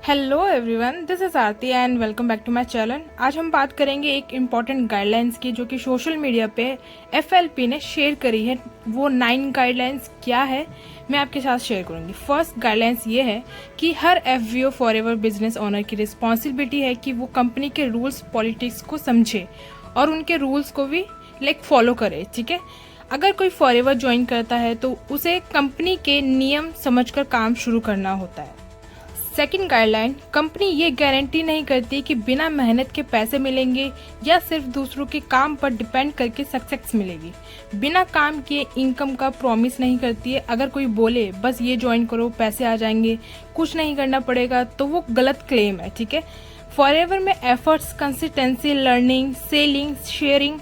Hello everyone, this is Aarti and welcome back to my channel. आज हम बात करेंगे एक इम्पॉर्टेंट गाइडलाइंस की जो कि सोशल मीडिया पे एफएलपी ने शेयर करी है। वो 9 गाइडलाइंस क्या है मैं आपके साथ शेयर करूंगी। फर्स्ट गाइडलाइंस ये है कि हर एफबीओ फॉरएवर बिजनेस ओनर की रिस्पॉन्सिबिलिटी है कि वो कंपनी के रूल्स पॉलिटिक्स को समझे और उनके रूल्स को भी फॉलो करे। ठीक है, अगर कोई फॉरएवर ज्वाइन करता है तो उसे कंपनी के नियम समझकर काम शुरू करना होता है। सेकंड गाइडलाइन, कंपनी ये गारंटी नहीं करती कि बिना मेहनत के पैसे मिलेंगे या सिर्फ दूसरों के काम पर डिपेंड करके सक्सेस मिलेगी। बिना काम किए इनकम का प्रॉमिस नहीं करती है। अगर कोई बोले बस ये ज्वाइन करो पैसे आ जाएंगे, कुछ नहीं करना पड़ेगा, तो वो गलत क्लेम है। ठीक है, फॉरएवर में efforts, consistency, learning, selling, sharing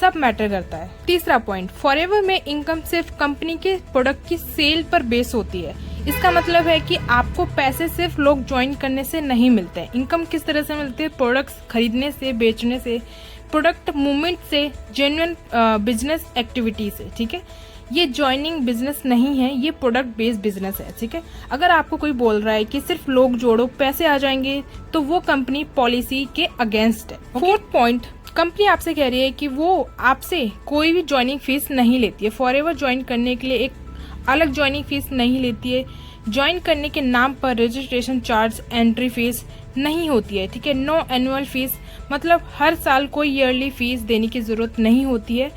सब मैटर करता है। तीसरा पॉइंट, फॉरएवर में इनकम सिर्फ कंपनी के प्रोडक्ट की सेल पर बेस होती है। इसका मतलब है कि आपको पैसे सिर्फ लोग ज्वाइन करने से नहीं मिलते हैं। इनकम किस तरह से मिलती है? प्रोडक्ट्स खरीदने से, बेचने से, प्रोडक्ट मूवमेंट से, जेन्युइन बिजनेस एक्टिविटी से। ठीक है, ये ज्वाइनिंग बिजनेस नहीं है, ये प्रोडक्ट बेस्ड बिजनेस है। ठीक है, अगर आपको कोई बोल रहा है कि सिर्फ लोग जोड़ो पैसे आ जाएंगे, तो वो कंपनी पॉलिसी के अगेंस्ट है। फोर्थ पॉइंट, कंपनी आपसे कह रही है कि वो आपसे कोई भी ज्वाइनिंग फीस नहीं लेती है। फॉरएवर ज्वाइन करने के लिए एक अलग ज्वाइनिंग फीस नहीं लेती है। ज्वाइन करने के नाम पर रजिस्ट्रेशन चार्ज, एंट्री फीस नहीं होती है। ठीक है, नो एनुअल फीस, मतलब हर साल कोई ईयरली फीस देने की जरूरत नहीं होती है।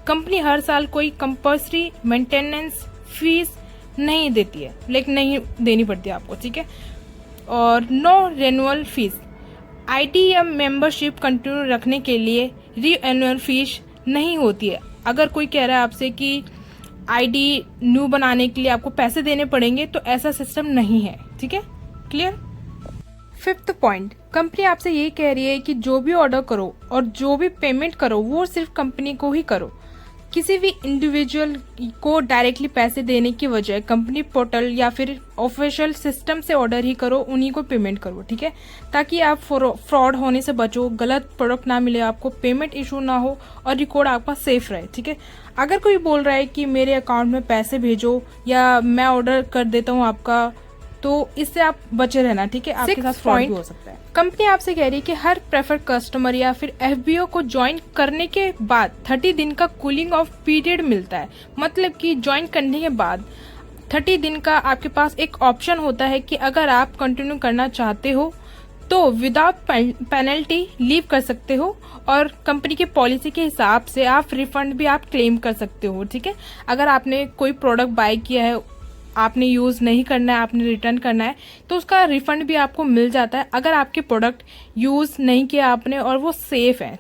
कंपनी हर साल कोई कंपल्सरी मेंटेनेंस फीस नहीं देती है, लेकिन नहीं देनी पड़ती है आपको। ठीक है, और नो रेनुअल फीस। आईडी या मेंबरशिप कंटिन्यू रखने के लिए री एनुअल फीस नहीं होती है। अगर कोई कह रहा है आपसे कि आईडी न्यू बनाने के लिए आपको पैसे देने पड़ेंगे, तो ऐसा सिस्टम नहीं है। ठीक है, क्लियर। फिफ्थ पॉइंट, कंपनी आपसे ये कह रही है कि जो भी ऑर्डर करो और जो भी पेमेंट करो वो सिर्फ कंपनी को ही करो। किसी भी इंडिविजुअल को डायरेक्टली पैसे देने की बजाय कंपनी पोर्टल या फिर ऑफिशियल सिस्टम से ऑर्डर ही करो, उन्हीं को पेमेंट करो। ठीक है, ताकि आप फ्रॉड होने से बचो, गलत प्रोडक्ट ना मिले आपको, पेमेंट इशू ना हो और रिकॉर्ड आपका सेफ रहे। ठीक है, अगर कोई बोल रहा है कि मेरे अकाउंट में पैसे भेजो या मैं ऑर्डर कर देता हूँ आपका, तो इससे आप बचे रहना। ठीक है, आपके साथ फ्रॉड भी हो सकता है। कंपनी आपसे कह रही है कि हर प्रेफर्ड कस्टमर या फिर एफबीओ को ज्वाइन करने के बाद 30 दिन का कूलिंग ऑफ पीरियड मिलता है। मतलब कि ज्वाइन करने के बाद 30 दिन का आपके पास एक ऑप्शन होता है कि अगर आप कंटिन्यू करना चाहते हो तो विदाउट पेनल्टी लीव कर सकते हो, और कंपनी की पॉलिसी के हिसाब से आप रिफंड भी आप क्लेम कर सकते हो। ठीक है, अगर आपने कोई प्रोडक्ट बाय किया है, आपने यूज नहीं करना है, आपने रिटर्न करना है, तो उसका रिफंड भी आपको मिल जाता है अगर आपके प्रोडक्ट यूज नहीं किया आपने और वो सेफ है।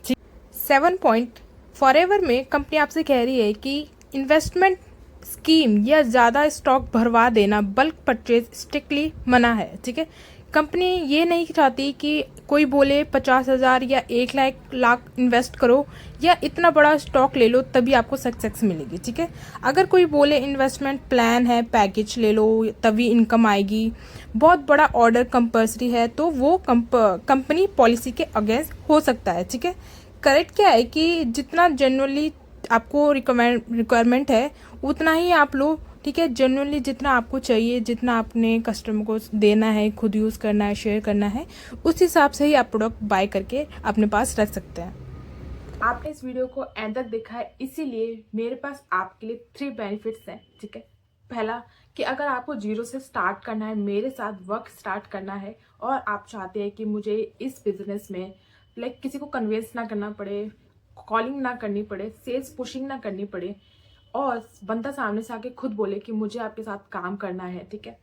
7 पॉइंट, फॉरएवर में कंपनी आपसे कह रही है कि इन्वेस्टमेंट स्कीम या ज्यादा स्टॉक भरवा देना, बल्क परचेज स्ट्रिक्टली मना है। ठीक है, कंपनी ये नहीं चाहती कि कोई बोले 50,000 या 1 लाख इन्वेस्ट करो या इतना बड़ा स्टॉक ले लो तभी आपको सक्सेस मिलेगी। ठीक है, अगर कोई बोले इन्वेस्टमेंट प्लान है, पैकेज ले लो तभी इनकम आएगी, बहुत बड़ा ऑर्डर कंपल्सरी है, तो वो कंपनी पॉलिसी के अगेंस्ट हो सकता है। ठीक है, करेक्ट क्या है कि जितना जनरली आपको रिक्वायरमेंट है उतना ही आप लो। ठीक है, जनरली जितना आपको चाहिए, जितना आपने कस्टमर को देना है, खुद यूज़ करना है, शेयर करना है, उस हिसाब से ही आप प्रोडक्ट बाय करके अपने पास रख सकते हैं। आपने इस वीडियो को एंड तक देखा है, इसीलिए मेरे पास आपके लिए 3 बेनिफिट्स हैं। ठीक है, पहला कि अगर आपको जीरो से स्टार्ट करना है, मेरे साथ वर्क स्टार्ट करना है और आप चाहते हैं कि मुझे इस बिजनेस में किसी को कन्विंस ना करना पड़े, कॉलिंग ना करनी पड़े, सेल्स पुशिंग ना करनी पड़े, और बंदा सामने से आके खुद बोले कि मुझे आपके साथ काम करना है। ठीक है,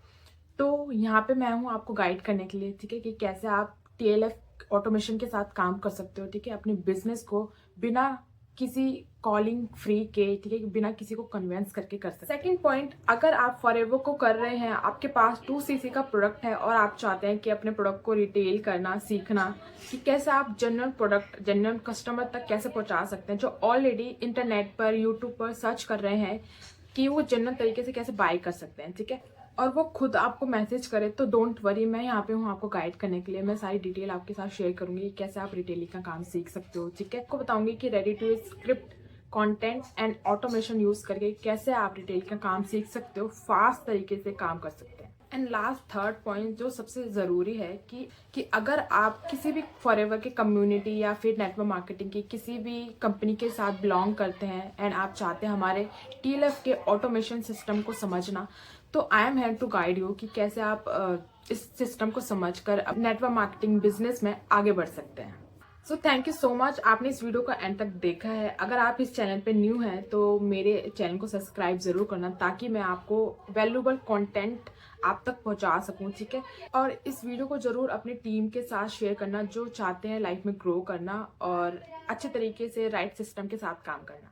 तो यहाँ पे मैं हूँ आपको गाइड करने के लिए। ठीक है, कि कैसे आप टीएलएफ ऑटोमेशन के साथ काम कर सकते हो। ठीक है, अपने बिजनेस को बिना किसी कॉलिंग फ्री के, ठीक है, बिना किसी को कन्विंस करके कर सकते। सेकंड पॉइंट, अगर आप फॉरएवर को कर रहे हैं, आपके पास 2cc का प्रोडक्ट है और आप चाहते हैं कि अपने प्रोडक्ट को रिटेल करना, सीखना कि कैसे आप जनरल प्रोडक्ट जनरल कस्टमर तक कैसे पहुंचा सकते हैं, जो ऑलरेडी इंटरनेट पर, यूट्यूब पर सर्च कर रहे हैं कि वो जनरल तरीके से कैसे बाय कर सकते हैं। ठीक है, और वो खुद आपको मैसेज करे, तो डोंट वरी, मैं यहाँ पे हूँ आपको गाइड करने के लिए। मैं सारी डिटेल आपके साथ शेयर करूंगी कैसे आप रिटेलिंग का काम सीख सकते हो। ठीक है, आपको बताऊंगी कि ready to script, content and automation use करके कैसे आप रिटेल का काम सीख सकते हो, फास्ट तरीके से काम कर सकते हैं। एंड लास्ट थर्ड पॉइंट जो सबसे ज़रूरी है कि अगर आप किसी भी फॉरएवर के कम्युनिटी या फिर नेटवर्क मार्केटिंग की किसी भी कंपनी के साथ बिलोंग करते हैं एंड आप चाहते हैं हमारे TLF के ऑटोमेशन सिस्टम को समझना, तो I am here to guide you कि कैसे आप इस सिस्टम को समझकर नेटवर्क मार्केटिंग बिजनेस में आगे बढ़ सकते हैं। So thank you so much, आपने इस वीडियो को एंड तक देखा है। अगर आप इस चैनल पे न्यू हैं तो मेरे चैनल को सब्सक्राइब जरूर करना, ताकि मैं आपको वैल्यूएबल कंटेंट आप तक पहुंचा सकूं, ठीक है। और इस वीडियो को जरूर अपनी टीम के साथ शेयर करना जो चाहते हैं लाइफ में ग्रो करना और अच्छे तरीके से राइट सिस्टम के साथ काम करना।